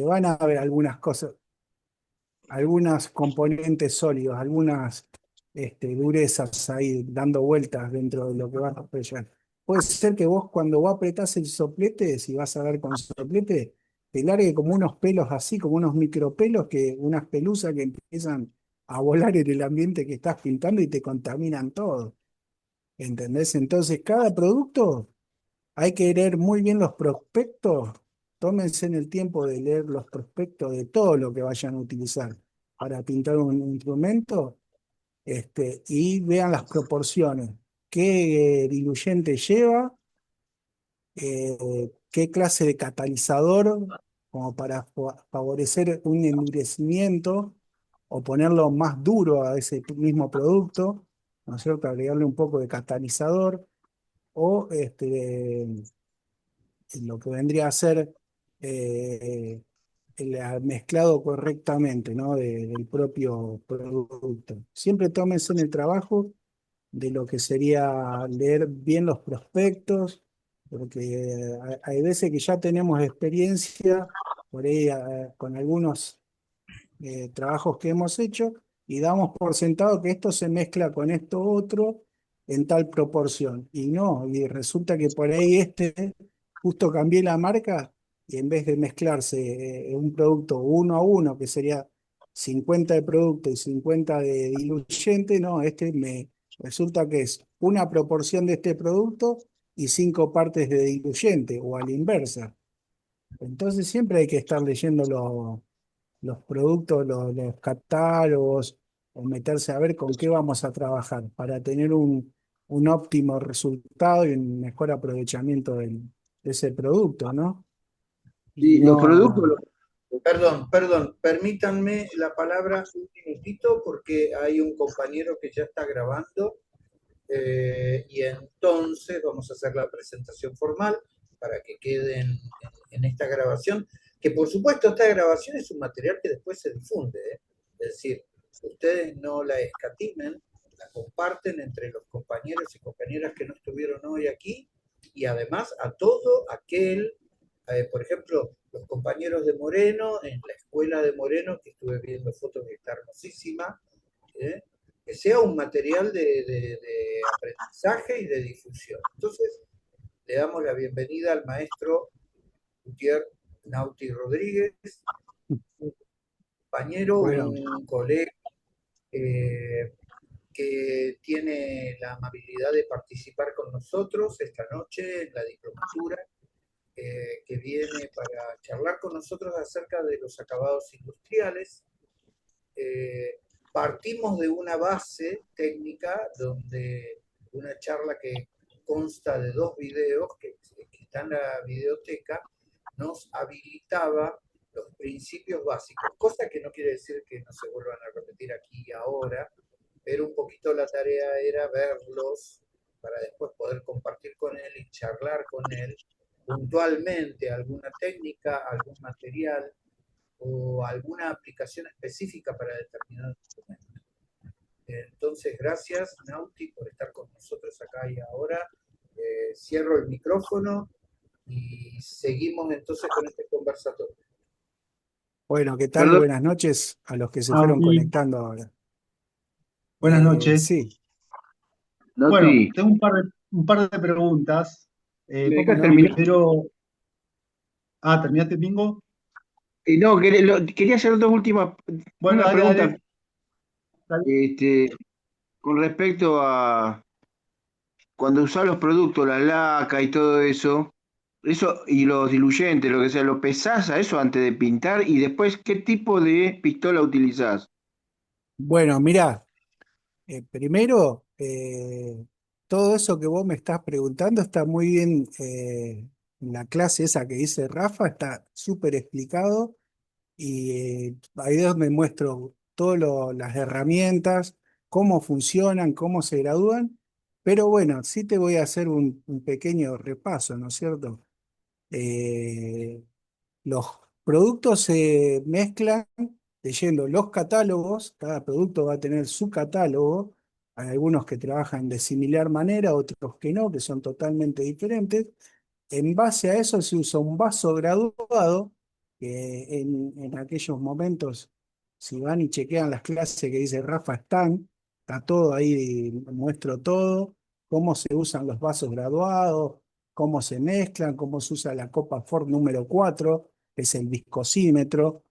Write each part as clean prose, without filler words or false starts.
van a ver algunas cosas, algunos componentes sólidos, algunas durezas ahí dando vueltas dentro de lo que vas a rellenar. Puede ser que vos cuando vos apretás el soplete, si vas a ver con soplete, te largue como unos pelos así, como unos micropelos, unas pelusas que empiezan a volar en el ambiente que estás pintando y te contaminan todo. ¿Entendés? Entonces, cada producto hay que leer muy bien los prospectos. Tómense en el tiempo de leer los prospectos de todo lo que vayan a utilizar para pintar un instrumento, y vean las proporciones. ¿Qué diluyente lleva? ¿Qué clase de catalizador? Como para favorecer un endurecimiento o ponerlo más duro a ese mismo producto, ¿no es cierto? Agregarle un poco de catalizador o lo que vendría a ser eh, mezclado correctamente, ¿no? Del propio producto. Siempre tómense en el trabajo de lo que sería leer bien los prospectos, porque hay veces que ya tenemos experiencia por ahí con algunos trabajos que hemos hecho y damos por sentado que esto se mezcla con esto otro en tal proporción. Y no, y resulta que por ahí justo cambié la marca y en vez de mezclarse un producto uno a uno, que sería 50 de producto y 50 de diluyente, no, me resulta que es una proporción de este producto y 5 partes de diluyente o a la inversa. Entonces siempre hay que estar leyendo los productos, los catálogos, o meterse a ver con qué vamos a trabajar para tener un óptimo resultado y un mejor aprovechamiento de ese producto, ¿no? Y Y los productos, no, perdón, permítanme la palabra un minutito porque hay un compañero que ya está grabando y entonces vamos a hacer la presentación formal para que quede en esta grabación, que por supuesto esta grabación es un material que después se difunde, ¿eh? Es decir, ustedes no la escatimen, la comparten entre los compañeros y compañeras que no estuvieron hoy aquí y además a todo aquel, por ejemplo, los compañeros de Moreno, en la escuela de Moreno, que estuve viendo fotos que está hermosísima, ¿eh? Que sea un material de aprendizaje y de difusión. Entonces, le damos la bienvenida al maestro Gutiérrez Nauti Rodríguez, un compañero, bueno, un colega eh, que tiene la amabilidad de participar con nosotros esta noche en la diplomatura, que viene para charlar con nosotros acerca de los acabados industriales. eh, Partimos de una base técnica donde una charla que consta de 2 videos que están en la videoteca nos habilitaba los principios básicos, cosa que no quiere decir que no se vuelvan a repetir aquí y ahora, pero un poquito la tarea era verlos para después poder compartir con él y charlar con él puntualmente alguna técnica, algún material o alguna aplicación específica para determinado instrumento. Entonces, gracias, Nauti, por estar con nosotros acá y ahora. Cierro el micrófono y seguimos entonces con este conversatorio. bueno, ¿qué tal? Perdón, Buenas noches a los que se fueron Auti, conectando ahora. buenas noches. Sí, Bueno, Noti, tengo un par de preguntas. ¿me dejas Primero, terminar? ¿terminaste, Bingo? No, quería hacer dos últimas, Bueno, una dale, pregunta dale. Dale. este, con respecto a cuando usás los productos, la laca y todo eso y los diluyentes, lo que sea, ¿lo pesás a eso antes de pintar? Y después, ¿qué tipo de pistola utilizás? bueno, mirá. Primero, todo eso que vos me estás preguntando está muy bien, en la clase esa que dice Rafa, está súper explicado y ahí es donde muestro todas las herramientas, cómo funcionan, cómo se gradúan, pero bueno, sí te voy a hacer un pequeño repaso, ¿no es cierto? Eh, los productos se mezclan leyendo los catálogos, cada producto va a tener su catálogo, hay algunos que trabajan de similar manera, otros que no, que son totalmente diferentes. En base a eso se usa un vaso graduado, que en aquellos momentos, si van y chequean las clases que dice Rafa, está todo ahí, muestro todo, cómo se usan los vasos graduados, cómo se mezclan, cómo se usa la copa Ford número 4, que es el viscosímetro.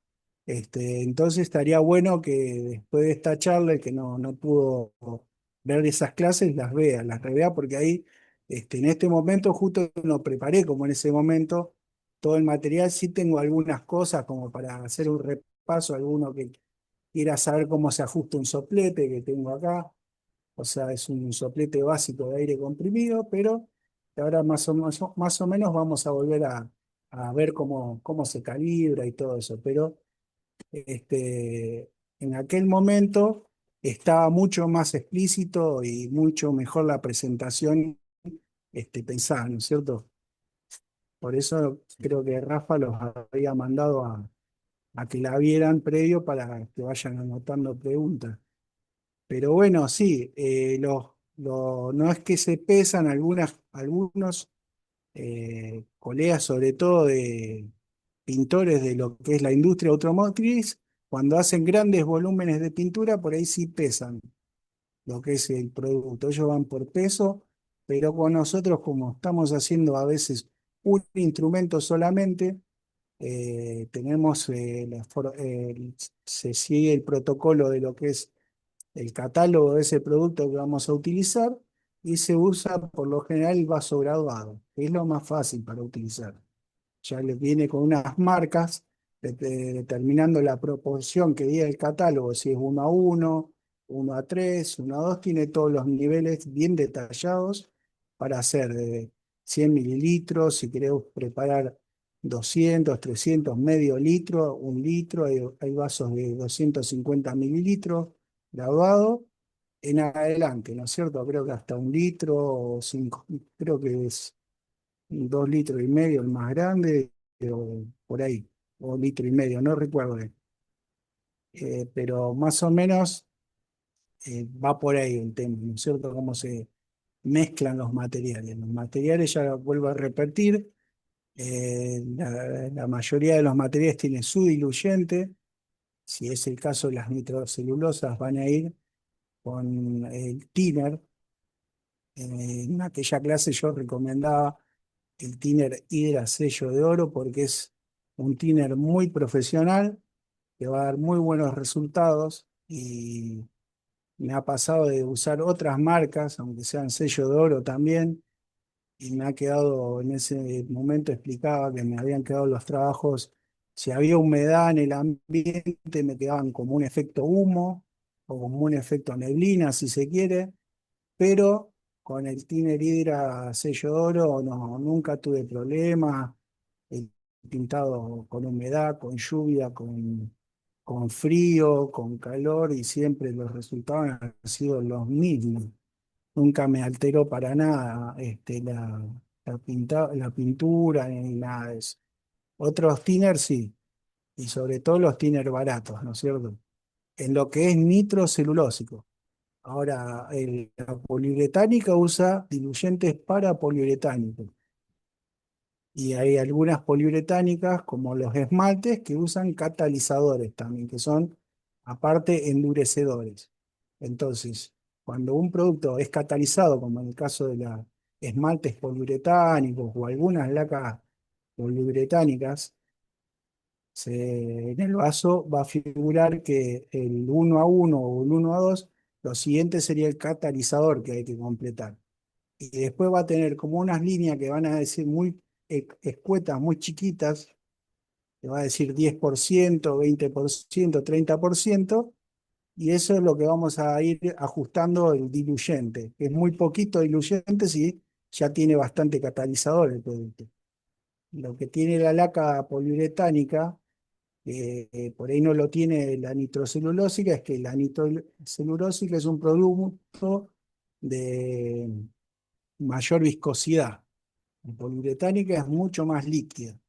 Entonces estaría bueno que después de esta charla, el que no pudo ver esas clases, las revea, porque ahí, en este momento, justo no preparé como en ese momento todo el material. Sí tengo algunas cosas como para hacer un repaso, alguno que quiera saber cómo se ajusta un soplete que tengo acá. O sea, es un soplete básico de aire comprimido, pero ahora más o menos vamos a volver a ver cómo se calibra y todo eso. Pero en aquel momento estaba mucho más explícito y mucho mejor la presentación pensada, ¿no es cierto? Por eso creo que Rafa los había mandado a que la vieran previo para que vayan anotando preguntas. Pero bueno, sí, no es que se pesan algunos colegas, sobre todo de pintores de lo que es la industria automotriz, cuando hacen grandes volúmenes de pintura, por ahí sí pesan lo que es el producto. Ellos van por peso, pero con nosotros, como estamos haciendo a veces un instrumento solamente, tenemos se sigue el protocolo de lo que es el catálogo de ese producto que vamos a utilizar y se usa por lo general el vaso graduado, que es lo más fácil para utilizar. Ya le viene con unas marcas determinando la proporción que diga el catálogo, si es 1:1, 1:3, 1:2, tiene todos los niveles bien detallados para hacer de 100 mililitros, si querés preparar 200, 300, medio litro, 1 litro, hay vasos de 250 mililitros graduado en adelante, ¿no es cierto? Creo que hasta 1 litro o 5, creo que es 2,5 litros el más grande, o por ahí, o 1,5 litros, no recuerdo bien. Pero más o menos va por ahí el tema, ¿no es cierto? Cómo se mezclan los materiales. Los materiales, ya vuelvo a repetir, la mayoría de los materiales tienen su diluyente. Si es el caso de las nitrocelulosas, van a ir con el thinner. En aquella clase yo recomendaba el thinner Hydra Sello de Oro porque es un thinner muy profesional que va a dar muy buenos resultados, y me ha pasado de usar otras marcas, aunque sean sello de oro también, y me ha quedado, en ese momento explicaba que me habían quedado los trabajos, si había humedad en el ambiente, me quedaban como un efecto humo o como un efecto neblina, si se quiere, pero con el Tiner Hydra sello de oro no, nunca tuve problemas. He pintado con humedad, con lluvia, con frío, con calor, y siempre los resultados han sido los mismos. Nunca me alteró para nada la pintura ni nada de eso. Otros tiners sí, y sobre todo los tiners baratos, ¿no es cierto? En lo que es nitrocelulósico. Ahora, la poliuretánica usa diluyentes para poliuretánicos. Y hay algunas poliuretánicas, como los esmaltes, que usan catalizadores también, que son, aparte, endurecedores. Entonces, cuando un producto es catalizado, como en el caso de los esmaltes poliuretánicos o algunas lacas poliuretánicas, en el vaso va a figurar que el 1:1 o el 1:2, lo siguiente sería el catalizador que hay que completar. Y después va a tener como unas líneas que van a decir muy escuetas, muy chiquitas, que va a decir 10%, 20%, 30%, y eso es lo que vamos a ir ajustando el diluyente, que es muy poquito diluyente si ya tiene bastante catalizador el producto. Lo que tiene la laca poliuretánica, por ahí no lo tiene la nitrocelulósica, es que la nitrocelulósica es un producto de mayor viscosidad. La poliuretánica es mucho más líquida.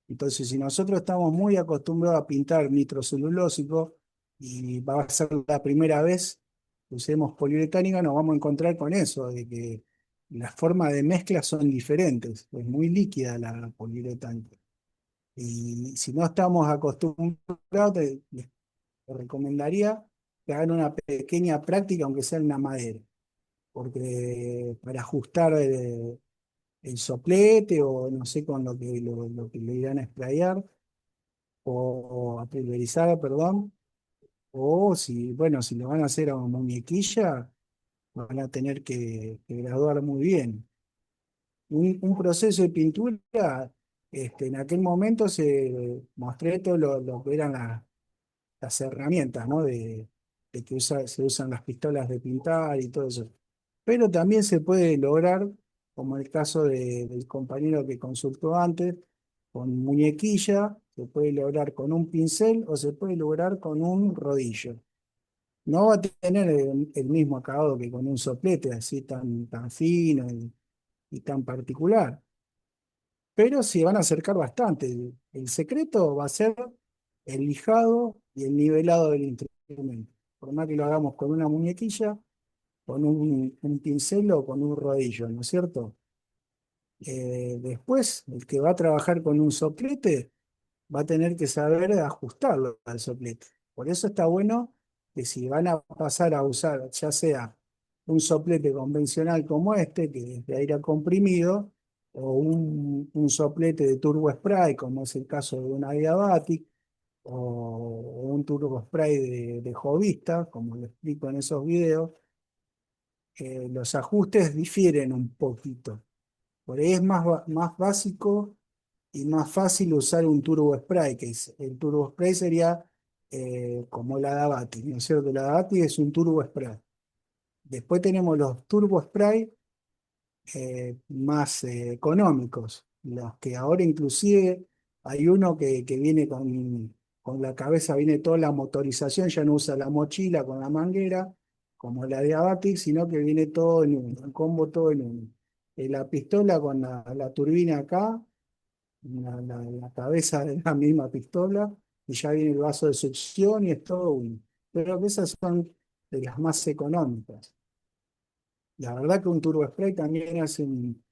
Entonces, si nosotros estamos muy acostumbrados a pintar nitrocelulósico y va a ser la primera vez que usemos poliuretánica, nos vamos a encontrar con eso, de que las formas de mezcla son diferentes. Es muy líquida la poliuretánica. Y si no estamos acostumbrados, les recomendaría que hagan una pequeña práctica, aunque sea en una madera, porque para ajustar el soplete o no sé con lo que le irán a sprayar o a pulverizar, perdón, o si, bueno, si lo van a hacer a muñequilla, van a tener que graduar muy bien. Un proceso de pintura, en aquel momento se mostré todo lo que eran las herramientas, ¿no? De que se usan las pistolas de pintar y todo eso. Pero también se puede lograr, como el caso del compañero que consultó antes, con muñequilla, se puede lograr con un pincel o se puede lograr con un rodillo. No va a tener el mismo acabado que con un soplete así tan fino y tan particular, pero se van a acercar bastante. El secreto va a ser el lijado y el nivelado del instrumento. Por más que lo hagamos con una muñequilla, con un pincel o con un rodillo, ¿no es cierto? Después, el que va a trabajar con un soplete va a tener que saber ajustarlo al soplete. Por eso está bueno que si van a pasar a usar ya sea un soplete convencional como este, que es de aire comprimido, o un soplete de turbo spray, como es el caso de una Diabatic, o un turbo spray de Jovista, como lo explico en esos videos, los ajustes difieren un poquito. Por ahí es más básico y más fácil usar un turbo spray, el turbo spray sería como la Davati, ¿no es cierto? La Davati es un turbo spray. Después tenemos los turbo spray más económicos, los que ahora inclusive hay uno que viene con la cabeza, viene toda la motorización, ya no usa la mochila con la manguera, como la de Abatic, sino que viene todo en uno, el combo todo en uno. La pistola con la turbina acá, la cabeza de la misma pistola, y ya viene el vaso de succión y es todo uno. Pero que esas son de las más económicas. La verdad que un turbo spray también hace un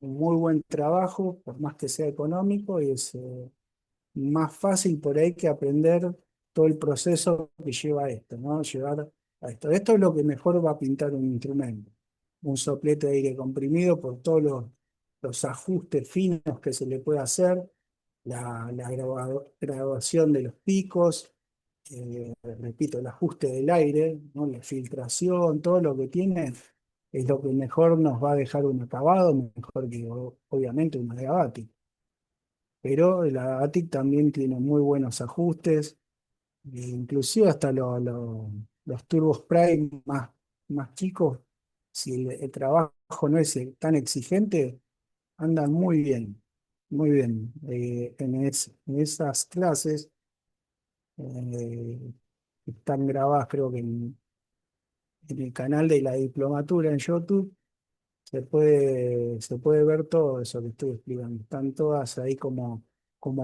muy buen trabajo, por más que sea económico, y es más fácil por ahí que aprender todo el proceso que lleva esto, ¿no? Llevar a esto. Esto es lo que mejor va a pintar un instrumento. Un soplete de aire comprimido por todos los ajustes finos que se le puede hacer, la graduación de los picos, repito, el ajuste del aire, ¿no? La filtración, todo lo que tiene es lo que mejor nos va a dejar un acabado, mejor que obviamente una Diabatic. Pero la Diabatic también tiene muy buenos ajustes, inclusive hasta los Turbo Spray más chicos, si el trabajo no es tan exigente, andan muy bien, muy bien. En esas clases eh, están grabadas, creo que en el canal de la diplomatura en YouTube. Se puede ver todo eso que estoy explicando. Están todas ahí cómo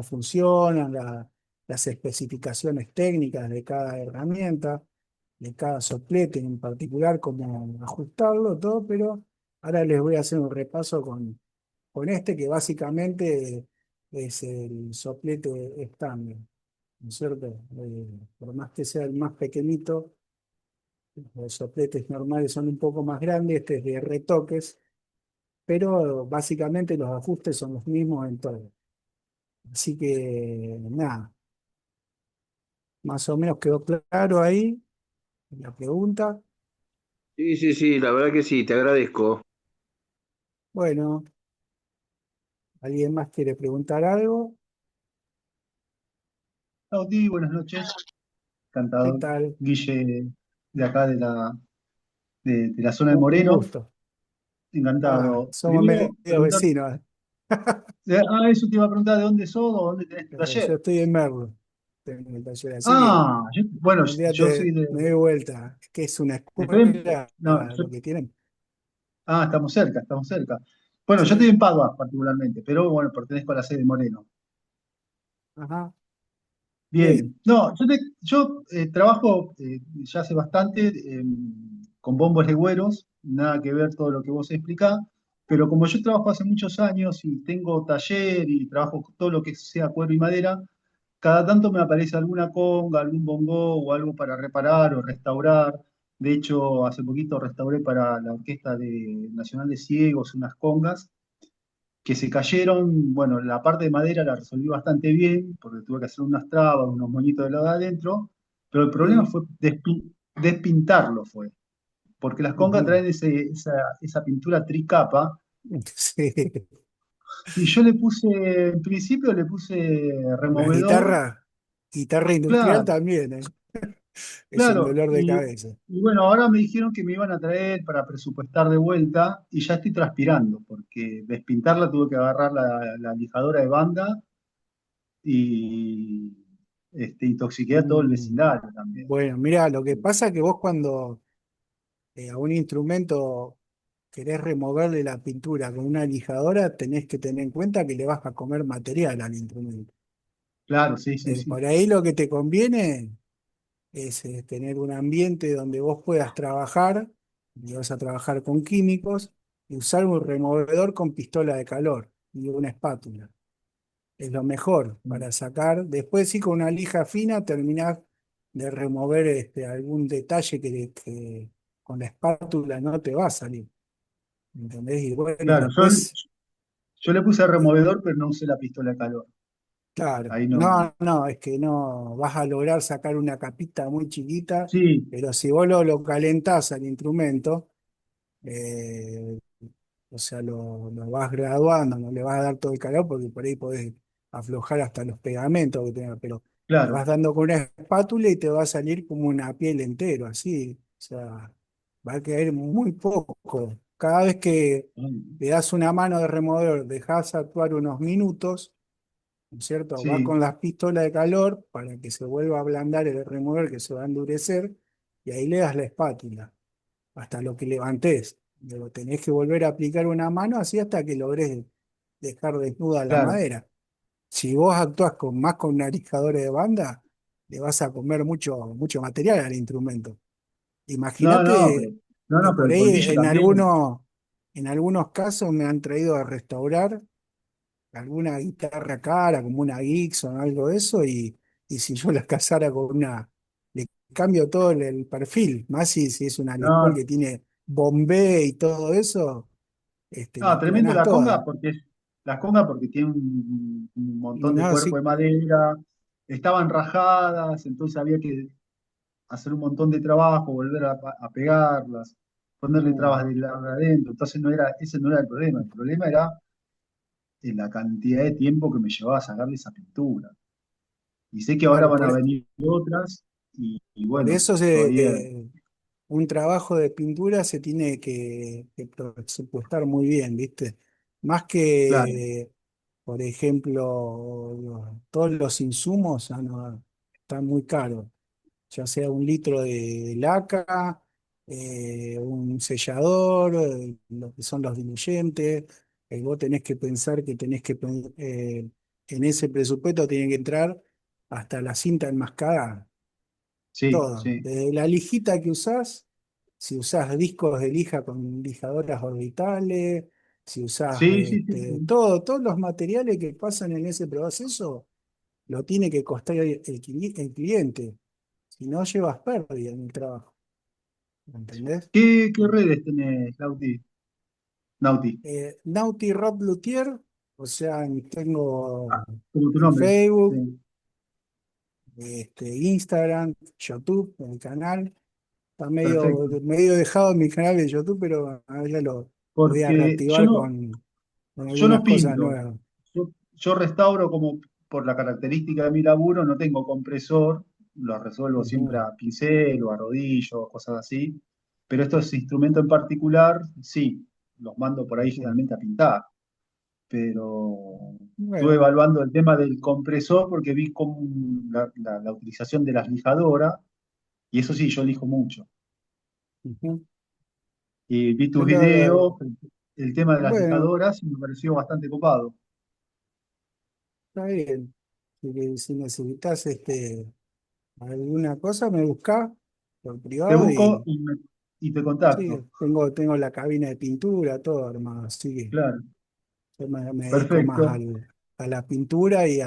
funcionan, las especificaciones técnicas de cada herramienta, de cada soplete en particular, cómo ajustarlo, todo, pero ahora les voy a hacer un repaso con este que básicamente es el soplete estándar, ¿no es cierto? Por más que sea el más pequeñito, los sopletes normales son un poco más grandes, este es de retoques, pero básicamente los ajustes son los mismos en todo. Así que nada, más o menos quedó claro ahí la pregunta. Sí, sí, sí, la verdad que sí, te agradezco. Bueno, ¿alguien más quiere preguntar algo? Lauti, buenas noches. ¿Qué Encantado. tal? Guille, de acá de la zona de Un Moreno. gusto. Ah, Encantado. somos Primero, medio preguntar. vecinos. Eso te iba a preguntar, ¿de dónde sos o dónde tenés tu Yo taller? estoy en Merlo, tengo el taller. Así que Bueno, un día yo soy me doy vuelta. Es que es una estoy escuela no, lo que tienen. estamos cerca, estamos cerca. Bueno, yo estoy Sí. en Padua particularmente, pero bueno, pertenezco a la sede de Moreno. Ajá. Sí. Bien, no, yo trabajo ya hace bastante con bombos legüeros, nada que ver todo lo que vos explicás, pero como yo trabajo hace muchos años y tengo taller y trabajo todo lo que sea cuero y madera, cada tanto me aparece alguna conga, algún bongo o algo para reparar o restaurar. De hecho, hace poquito restauré para la Nacional de Ciegos unas congas que se cayeron. Bueno, la parte de madera la resolví bastante bien, porque tuve que hacer unas trabas, unos moñitos de lado de adentro, pero el problema Sí. fue despintarlo, porque las congas Ujú. traen esa pintura tricapa, Sí. y yo le puse, en principio le puse Con las removedor, guitarra industrial claro, también, ¿eh? Es un claro, dolor de cabeza. y bueno, ahora me dijeron que me iban a traer para presupuestar de vuelta, y ya estoy transpirando, porque despintarla tuve que agarrar la lijadora de banda y intoxiqué a todo el Mm, vecindario también. Bueno, mira, lo que pasa es que vos cuando a un instrumento querés removerle la pintura con una lijadora, tenés que tener en cuenta que le vas a comer material al instrumento. Claro, sí, sí, sí. Por ahí lo que te conviene es tener un ambiente donde vos puedas trabajar, y vas a trabajar con químicos, y usar un removedor con pistola de calor y una espátula. Es lo mejor para sacar. Después sí, con una lija fina terminás de remover algún detalle que con la espátula no te va a salir. ¿Entendés? Y bueno, Claro, después, yo le puse eh, removedor, pero no usé la pistola de calor. claro, Ahí no. no, no, es que no vas a lograr sacar una capita muy chiquita, Sí, pero si vos lo calentás al instrumento, eh, o sea, lo vas graduando, no le vas a dar todo el calor porque por ahí podés aflojar hasta los pegamentos que tenga, pero le claro. vas dando con una espátula y te va a salir como una piel entero, así. O sea, va a caer muy poco. Cada vez que le das una mano de removedor, dejás actuar unos minutos, ¿no es cierto? Vas Sí, con las pistolas de calor para que se vuelva a ablandar el remover, que se va a endurecer, y ahí le das la espátula hasta lo que levantés. Luego tenés que volver a aplicar una mano así hasta que logres dejar desnuda la claro. madera. Si vos actuás más con una lijadora de banda, le vas a comer mucho material al instrumento. No, no, Imagínate que pero por el ahí colmillo también. en algunos casos me han traído a restaurar alguna guitarra cara, como una Gibson o algo de eso, y si yo la casara con le cambio todo el perfil, más si es una Les Paul No, que tiene bombé y todo eso, no, la tremendo clonás toda. la conga porque tiene un Y montón de no, cuerpo de sí, madera, estaban rajadas, entonces había que hacer un montón de trabajo, volver a pegarlas, ponerle no, trabas de adentro. Entonces ese no era el problema era la cantidad de tiempo que me llevaba a sacarle esa pintura. Y sé que ahora claro, van a venir otras, y por bueno, eso todavía, un trabajo de pintura se tiene que presupuestar muy bien, ¿viste? Más claro, que, por ejemplo, todos los insumos están muy caros, ya sea un litro de laca, un sellador, lo que son los diluyentes. Vos tenés que pensar que en ese presupuesto tiene que entrar hasta la cinta enmascarada. sí, Todo, sí. desde la lijita que usás, si usás discos de lija con lijadoras orbitales, si usás Sí, sí, sí, sí. todos los materiales que pasan en ese proceso, lo tiene que costar el cliente. Si no, llevas pérdida en el trabajo. ¿Entendés? ¿Qué redes tenés, Nauti? Naughty Rob Luthier, o sea, tengo Ah, como tu en nombre. Facebook, Sí, Instagram, YouTube, el canal. Está perfecto. medio dejado en mi canal de YouTube, pero ahora ya lo voy a Porque reactivar con yo algunas no cosas pinto. nuevas. Yo restauro como por la característica de mi laburo, no tengo compresor, lo resuelvo siempre Ujú, a pincel o a rodillo, cosas así. Pero estos instrumentos en particular, sí, los mando por ahí ujú. generalmente a pintar. Pero estuve Bueno, evaluando el tema del compresor porque vi como la utilización de las lijadoras, y eso sí, yo lijo mucho. ujú. Y vi tus videos, Pero, el tema de las bueno, lijadoras, y me pareció bastante copado. está bien. Si necesitas alguna cosa, me buscás por Te privado busco y y y te Sí, contacto. tengo la cabina de pintura, todo armado, así que Claro, yo me dedico más perfecto. a la pintura y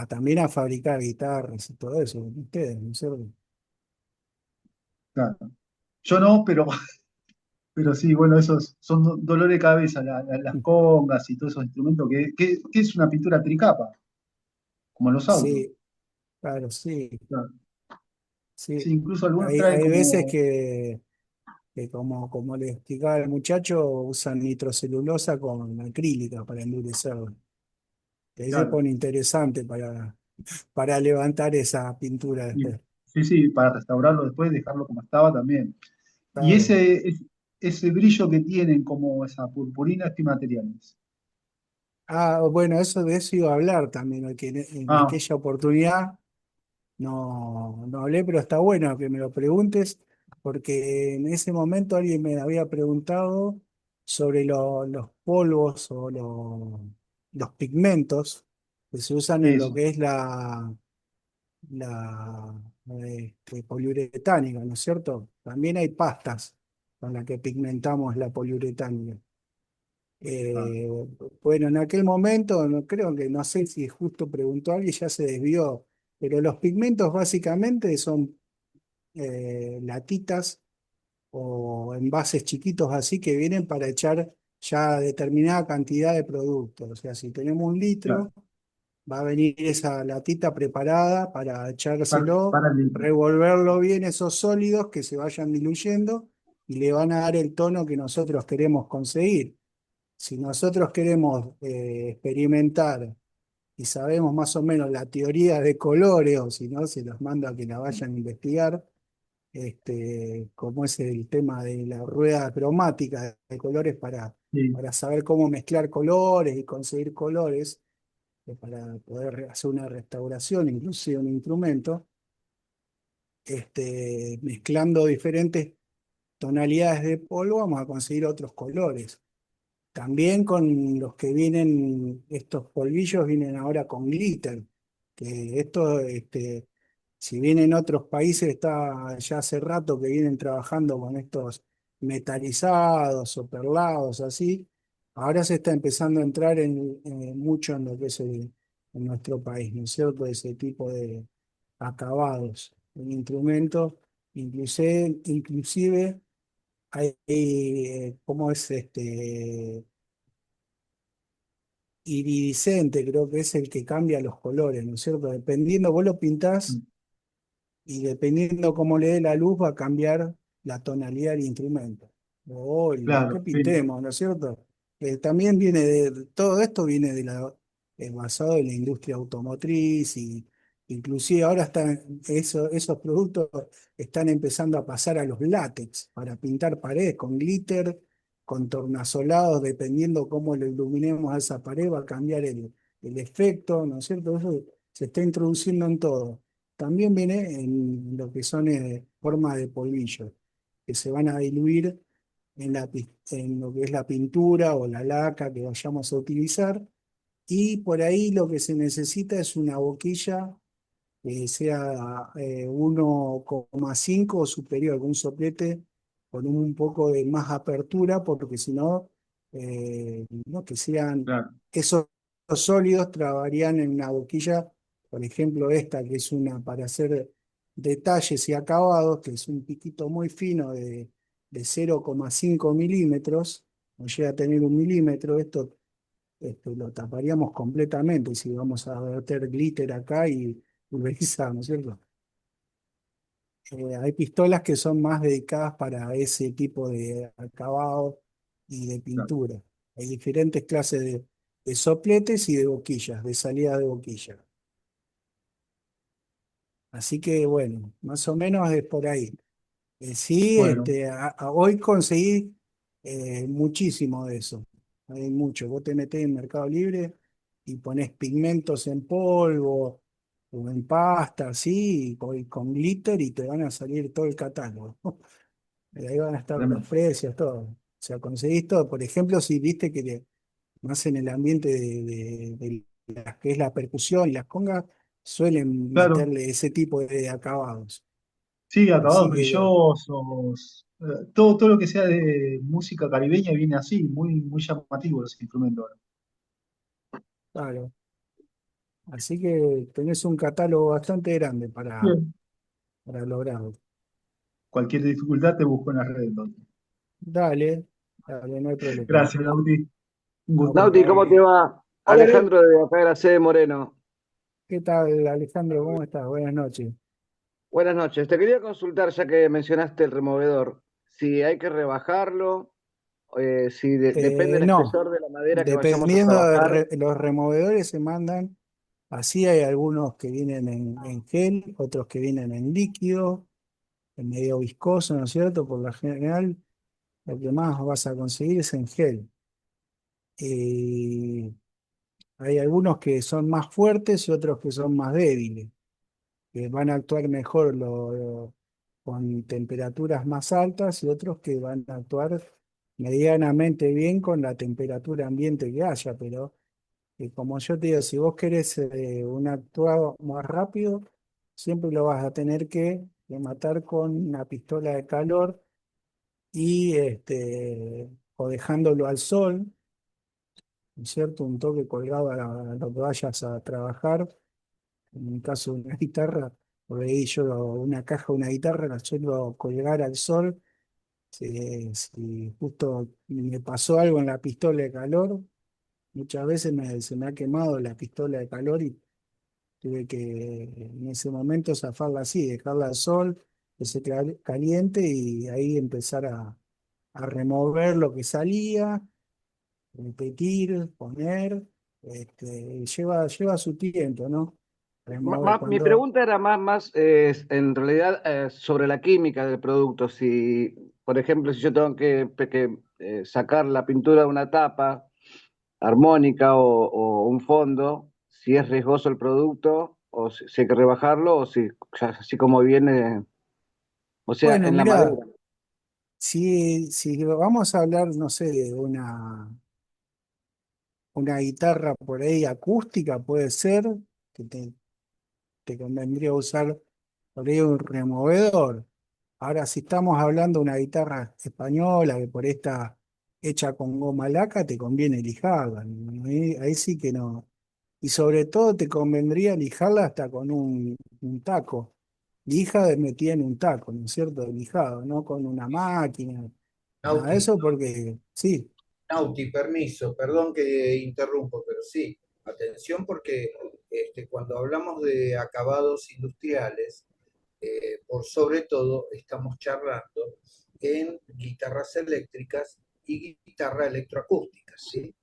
también a fabricar guitarras y todo eso. Ustedes, ¿no es cierto? Claro. Yo no, pero sí, bueno, esos son dolores de cabeza, las congas y todos esos instrumentos, que es una pintura tricapa, como los autos. Sí, claro, sí, Claro. sí. Sí, incluso algunos traen Hay veces como que como le explicaba el muchacho, usan nitrocelulosa con acrílica para endurecerlo. Y ahí se claro, pone interesante para levantar esa pintura sí, después. sí, sí, para restaurarlo después, dejarlo como estaba también. Y Claro. ese brillo que tienen como esa purpurina, ¿qué materiales? Ah, bueno, de eso iba a hablar también, que en Ah, aquella oportunidad no hablé, pero está bueno que me lo preguntes, porque en ese momento alguien me había preguntado sobre los polvos o los pigmentos que se usan en lo eso. que es la poliuretánica, ¿no es cierto? También hay pastas con las que pigmentamos la poliuretánica. Ah, Eh, bueno, en aquel momento, creo que no sé si justo preguntó alguien, ya se desvió, pero los pigmentos básicamente son latitas o envases chiquitos así que vienen para echar ya determinada cantidad de productos. O sea, si tenemos un claro, litro, va a venir esa latita preparada para echárselo, para el litro. revolverlo bien esos sólidos que se vayan diluyendo y le van a dar el tono que nosotros queremos conseguir. Si nosotros queremos experimentar y sabemos más o menos la teoría de colores, o si no, se los mando a que la vayan a investigar, como es el tema de la rueda cromática de colores Sí, para saber cómo mezclar colores y conseguir colores, para poder hacer una restauración, inclusive un instrumento, mezclando diferentes tonalidades de polvo, vamos a conseguir otros colores. También con los que vienen, estos polvillos vienen ahora con glitter, que esto, si bien en otros países está ya hace rato que vienen trabajando con estos metalizados o perlados así, ahora se está empezando a entrar mucho en lo que es en nuestro país, ¿no es cierto? Ese tipo de acabados en instrumentos, inclusive hay, ¿cómo es iridiscente? Creo que es el que cambia los colores, ¿no es cierto? Dependiendo, vos lo pintás y dependiendo cómo le dé la luz va a cambiar la tonalidad del instrumento o lo que claro, sí, pintemos, ¿no es cierto? También viene todo esto viene basado en la industria automotriz y inclusive ahora esos productos están empezando a pasar a los látex para pintar paredes con glitter, con tornasolados, dependiendo cómo le iluminemos a esa pared va a cambiar el efecto, ¿no es cierto? Eso se está introduciendo en todo. También viene en lo que son formas de polvillo, que se van a diluir en lo que es la pintura o la laca que vayamos a utilizar. Y por ahí lo que se necesita es una boquilla que sea 1,5 o superior, con un soplete con un poco de más apertura, porque si no, no que sean claro, esos sólidos trabarían en una boquilla, por ejemplo, esta que es una para hacer detalles y acabados, que es un piquito muy fino de 0,5 milímetros, no llega a tener 1 milímetro, esto lo taparíamos completamente si vamos a meter glitter acá y pulverizar, ¿no es cierto? Hay pistolas que son más dedicadas para ese tipo de acabado y de claro. pintura. Hay diferentes clases de sopletes y de boquillas, de salida de boquilla. Así que bueno, más o menos es por ahí. Sí, Bueno, hoy conseguí muchísimo de eso. Hay mucho. Vos te metés en Mercado Libre y ponés pigmentos en polvo o en pasta, así, y con glitter y te van a salir todo el catálogo. Y ahí van a estar los tremendo. precios, todo. O sea, conseguís todo. Por ejemplo, si viste que más en el ambiente de las que es la percusión y las congas, suelen Claro, meterle ese tipo de acabados. sí, acabados Así que brillosos, Todo lo que sea de música caribeña viene así, muy llamativo los instrumentos ahora. Claro. Así que tenés un catálogo bastante grande Bien. para lograrlo. Cualquier dificultad te busco en las redes entonces. Dale, dale, no hay problema. Gracias, Lauti. Un A gusto. vos, Nauti, ¿cómo te va? Hola, Leo. Alejandro de acá de la sede Moreno. ¿qué tal, Alejandro? ¿Cómo estás? Buenas noches. Buenas noches. Te quería consultar, ya que mencionaste el removedor, si hay que rebajarlo, si depende del No, espesor de la madera que vayamos a dependiendo de trabajar. los removedores se mandan, así hay algunos que vienen en gel, otros que vienen en líquido, en medio viscoso, ¿no es cierto? Por lo general, lo que más vas a conseguir es en gel. Y hay algunos que son más fuertes y otros que son más débiles, que van a actuar mejor con temperaturas más altas y otros que van a actuar medianamente bien con la temperatura ambiente que haya, pero como yo te digo, si vos querés un actuado más rápido, siempre lo vas a tener que matar con una pistola de calor y o dejándolo al sol, ¿no es cierto? Un toque colgado a lo que vayas a trabajar. En el caso de una guitarra, por ahí yo una caja, una guitarra, la suelo colgar al sol. Si justo me pasó algo en la pistola de calor, muchas veces se me ha quemado la pistola de calor y tuve que en ese momento zafarla así, dejarla al sol, que se caliente y ahí empezar a remover lo que salía, repetir, poner. Lleva su tiempo, ¿no? Mi Cuando, pregunta era más en realidad sobre la química del producto. Si, por ejemplo, si yo tengo que sacar la pintura de una tapa armónica o un fondo, si es riesgoso el producto o si hay que rebajarlo o si ya así como viene, o sea, bueno, en la madera. mirá, si vamos a hablar, no sé, de una guitarra por ahí acústica, puede ser, que te convendría usar por ahí un removedor. Ahora, si estamos hablando de una guitarra española que por ahí está hecha con goma laca, te conviene lijarla, ¿no? Ahí sí que no. Y sobre todo te convendría lijarla hasta con un taco. Lija metida en un taco, ¿no es cierto? De lijado, no con una máquina, nada de Nauti, eso, porque sí. Nauti, permiso, perdón que interrumpo, pero sí, atención porque cuando hablamos de acabados industriales, por sobre todo estamos charlando en guitarras eléctricas y guitarra electroacústica, ¿sí?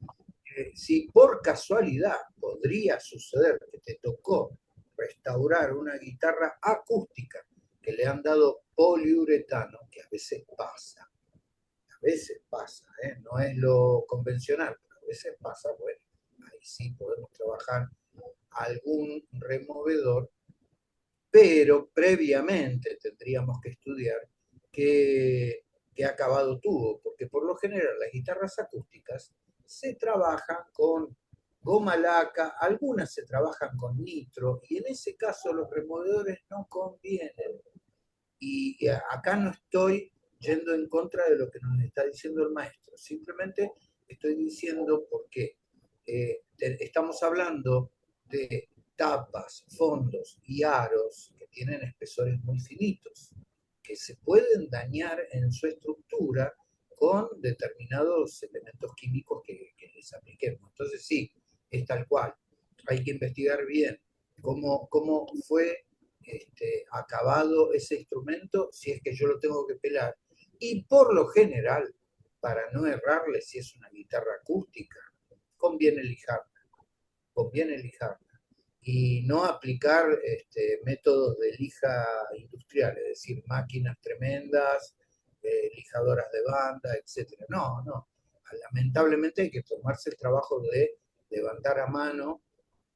Si por casualidad podría suceder que te tocó restaurar una guitarra acústica que le han dado poliuretano, que a veces pasa, ¿eh? No es lo convencional, pero a veces pasa, bueno, ahí sí podemos trabajar algún removedor, pero previamente tendríamos que estudiar qué acabado tuvo, porque por lo general las guitarras acústicas se trabajan con goma laca, algunas se trabajan con nitro, y en ese caso los removedores no convienen. Y acá no estoy yendo en contra de lo que nos está diciendo el maestro, simplemente estoy diciendo porque estamos hablando de tapas, fondos y aros que tienen espesores muy finitos, que se pueden dañar en su estructura con determinados elementos químicos que les apliquemos. Entonces sí, es tal cual. Hay que investigar bien cómo fue acabado ese instrumento si es que yo lo tengo que pelar. Y por lo general, para no errarle si es una guitarra acústica, conviene lijarla, conviene lijarla. Y no aplicar métodos de lija industrial, es decir, máquinas tremendas, lijadoras de banda, etcétera. No, no. Lamentablemente hay que tomarse el trabajo de levantar a mano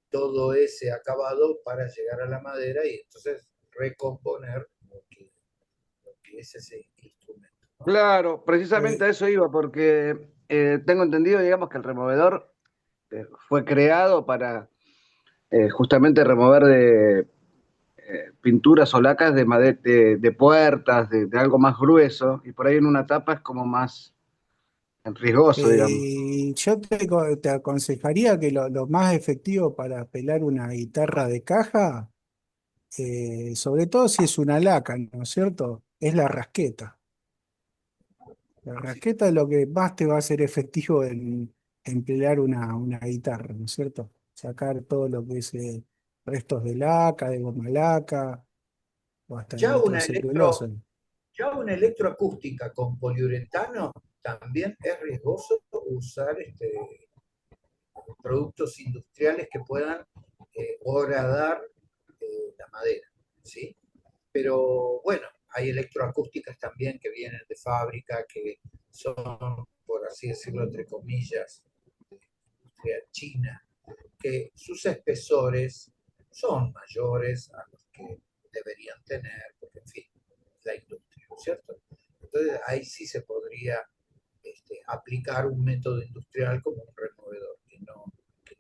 todo ese acabado para llegar a la madera y entonces recomponer lo que es ese instrumento, ¿no? Claro, precisamente Eh, a eso iba, porque tengo entendido, digamos, que el removedor fue creado para justamente remover pinturas o lacas de, de puertas, de algo más grueso, y por ahí en una tapa es como más riesgoso, digamos. Yo te aconsejaría que lo más efectivo para pelar una guitarra de caja, sobre todo si es una laca, ¿no es cierto? Es la rasqueta. La rasqueta es lo que más te va a hacer efectivo en pelar una guitarra, ¿no es cierto? Sacar todo lo que es restos de laca, de goma laca, o hasta Ya una nitrocelulosa. ya una electroacústica con poliuretano también es riesgoso usar productos industriales que puedan horadar la madera, ¿sí? Pero bueno, hay electroacústicas también que vienen de fábrica, que son, por así decirlo, entre comillas, de industria china, que sus espesores son mayores a los que deberían tener, porque en fin, la industria, ¿no es cierto? Entonces ahí sí se podría aplicar un método industrial como un removedor, que no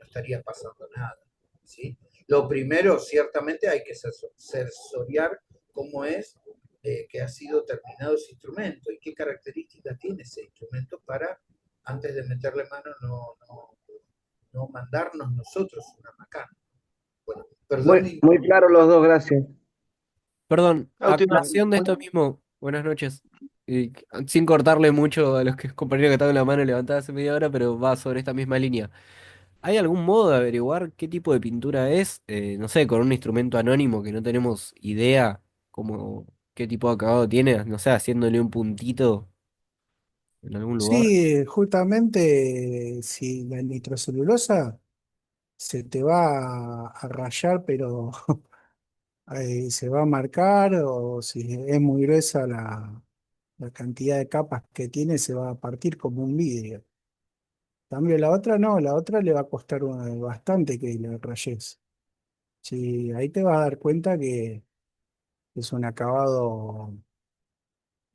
estaría pasando nada, ¿sí? Lo primero, ciertamente, hay que sensoriar cómo es que ha sido terminado ese instrumento y qué características tiene ese instrumento para, antes de meterle mano, no mandarnos nosotros una macana. Bueno, perdón. Muy, muy claro los dos, gracias. Perdón, a Auti, colación de esto mismo, buenas noches. Y sin cortarle mucho a los compañeros que estaban en la mano levantada hace media hora, pero va sobre esta misma línea. ¿Hay algún modo de averiguar qué tipo de pintura es? No sé, con un instrumento anónimo que no tenemos idea como qué tipo de acabado tiene, no sé, haciéndole un puntito en algún lugar. Sí, justamente si la nitrocelulosa se te va a rayar, pero se va a marcar, o si es muy gruesa la cantidad de capas que tiene, se va a partir como un vidrio. En cambio, la otra no, la otra le va a costar bastante que le rayes. Sí, ahí te vas a dar cuenta que es un acabado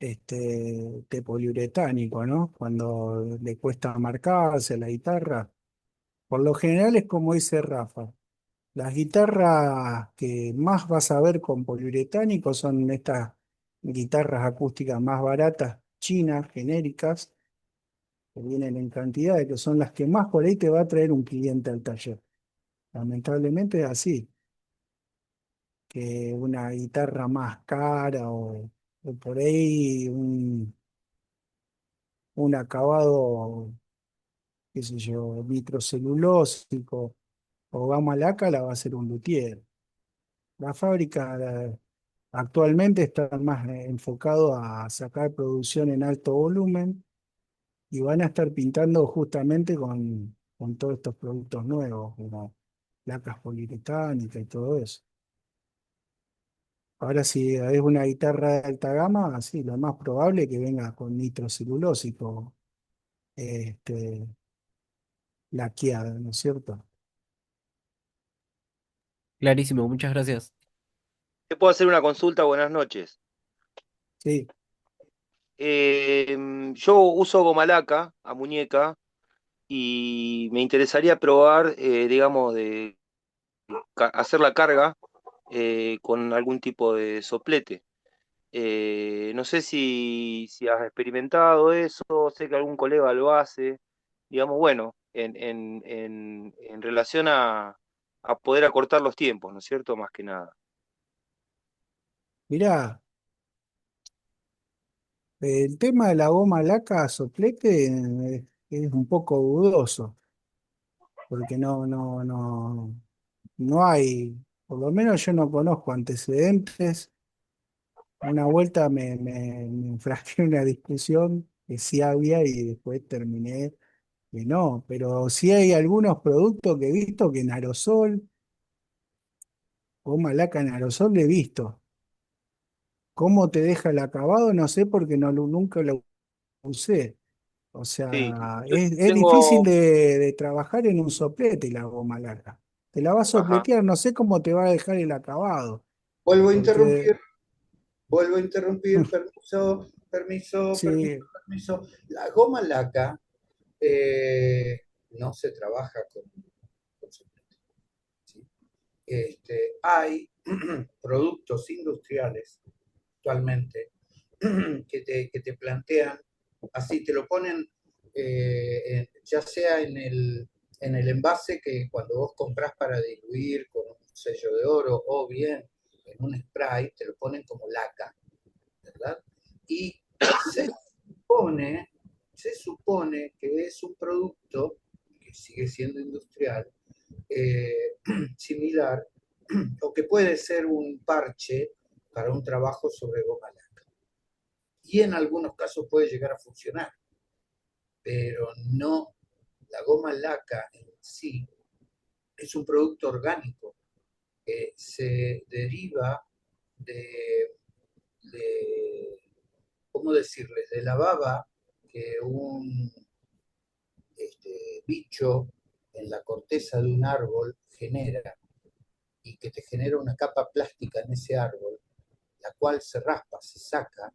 de poliuretánico, ¿no? Cuando le cuesta marcarse la guitarra. Por lo general es como dice Rafa. Las guitarras que más vas a ver con poliuretánico son estas guitarras acústicas más baratas, chinas, genéricas, que vienen en cantidad, que son las que más por ahí te va a traer un cliente al taller. Lamentablemente es así, que una guitarra más cara o por ahí un acabado, qué sé yo, microcelulósico o gama laca la va a hacer un luthier. La fábrica actualmente está más enfocado a sacar producción en alto volumen y van a estar pintando justamente con todos estos productos nuevos, como placas poliuretánicas y todo eso. Ahora, si es una guitarra de alta gama, sí, lo más probable es que venga con nitrocelulósico este, laqueada, ¿no es cierto? Clarísimo, muchas gracias. ¿te puedo hacer una consulta? Buenas noches. Sí, Yo uso goma laca a muñeca y me interesaría probar, digamos, de hacer la carga con algún tipo de soplete. No sé si has experimentado eso, sé que algún colega lo hace, digamos, bueno, en relación a poder acortar los tiempos, ¿no es cierto? Más que nada. mirá, el tema de la goma laca soplete es un poco dudoso, porque no hay, por lo menos yo no conozco antecedentes. Una vuelta me enfrasqué en una discusión que sí había y después terminé que no, pero sí hay algunos productos que he visto que en aerosol, goma laca en aerosol he visto. ¿Cómo te deja el acabado? No sé porque nunca lo usé. O Sí, sea, yo es difícil tengo, de trabajar en un soplete la goma laca. Te la va a ajá, sopletear, no sé cómo te va a dejar el acabado. Vuelvo a Porque, interrumpir, vuelvo a interrumpir, permiso, permiso, permiso, sí, permiso. La goma laca no se trabaja con soplete, ¿sí? Hay productos industriales actualmente que te plantean, así te lo ponen, ya sea en el envase que cuando vos comprás para diluir con un sello de oro o bien en un spray, te lo ponen como laca, ¿verdad? Y se supone, se supone que es un producto que sigue siendo industrial, similar, o que puede ser un parche para un trabajo sobre goma laca. Y en algunos casos puede llegar a funcionar, pero no, la goma laca en sí es un producto orgánico que se deriva de, de ¿cómo decirles?, de la baba que un bicho en la corteza de un árbol genera y que te genera una capa plástica en ese árbol, la cual se raspa, se saca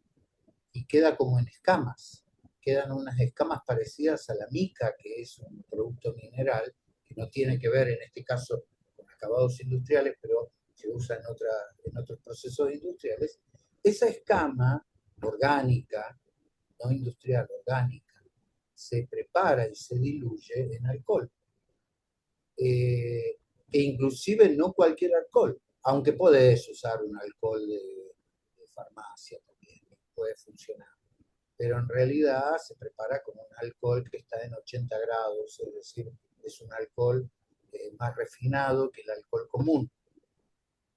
y queda como en escamas. Quedan unas escamas parecidas a la mica, que es un producto mineral, que no tiene que ver en este caso con acabados industriales, pero se usa en otros procesos industriales. Esa escama orgánica, no industrial, orgánica, se prepara y se diluye en alcohol. E inclusive no cualquier alcohol, aunque podés usar un alcohol de farmacia también, puede funcionar. Pero en realidad se prepara con un alcohol que está en 80 grados, es decir, es un alcohol más refinado que el alcohol común.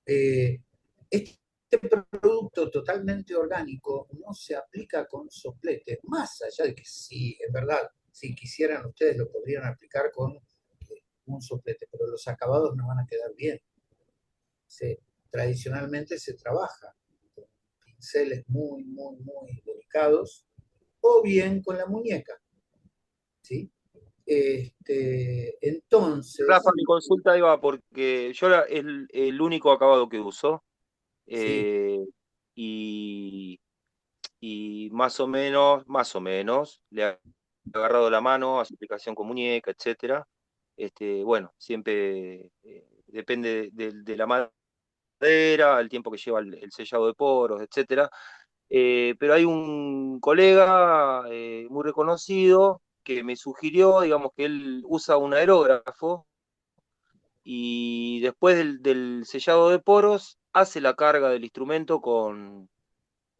Este producto totalmente orgánico no se aplica con soplete, más allá de que sí, es verdad, si quisieran ustedes lo podrían aplicar con un soplete, pero los acabados no van a quedar bien. Tradicionalmente se trabaja con pinceles muy, muy, muy delicados, o bien con la muñeca, ¿sí? Entonces, Rafa, mi consulta iba porque yo es el único acabado que uso, sí, y, y más o menos, le he agarrado la mano a su aplicación con muñeca, etcétera. Bueno, siempre depende de la madera, el tiempo que lleva el sellado de poros, etcétera. Pero hay un colega muy reconocido que me sugirió, digamos, que él usa un aerógrafo y después del sellado de poros hace la carga del instrumento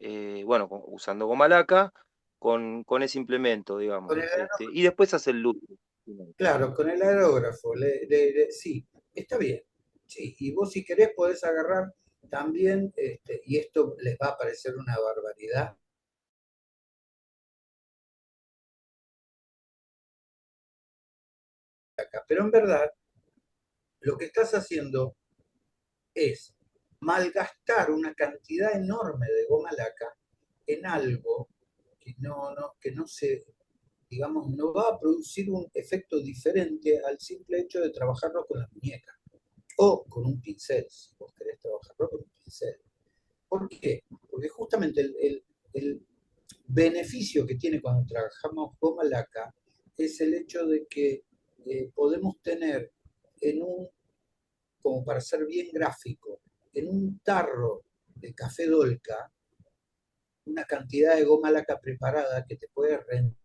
bueno, usando goma laca, con ese implemento, con digamos. el, Y después hace el loop. claro, con el aerógrafo, sí, está bien. Sí, y vos si querés podés agarrar también, y esto les va a parecer una barbaridad acá, pero en verdad lo que estás haciendo es malgastar una cantidad enorme de goma laca en algo que no se, digamos, no va a producir un efecto diferente al simple hecho de trabajarlo con la muñeca o con un pincel, si vos querés trabajarlo con un pincel. ¿Por qué? Porque justamente el beneficio que tiene cuando trabajamos goma laca es el hecho de que podemos tener en un, como para ser bien gráfico, en un tarro de café Dolca, una cantidad de goma laca preparada que te puede rendir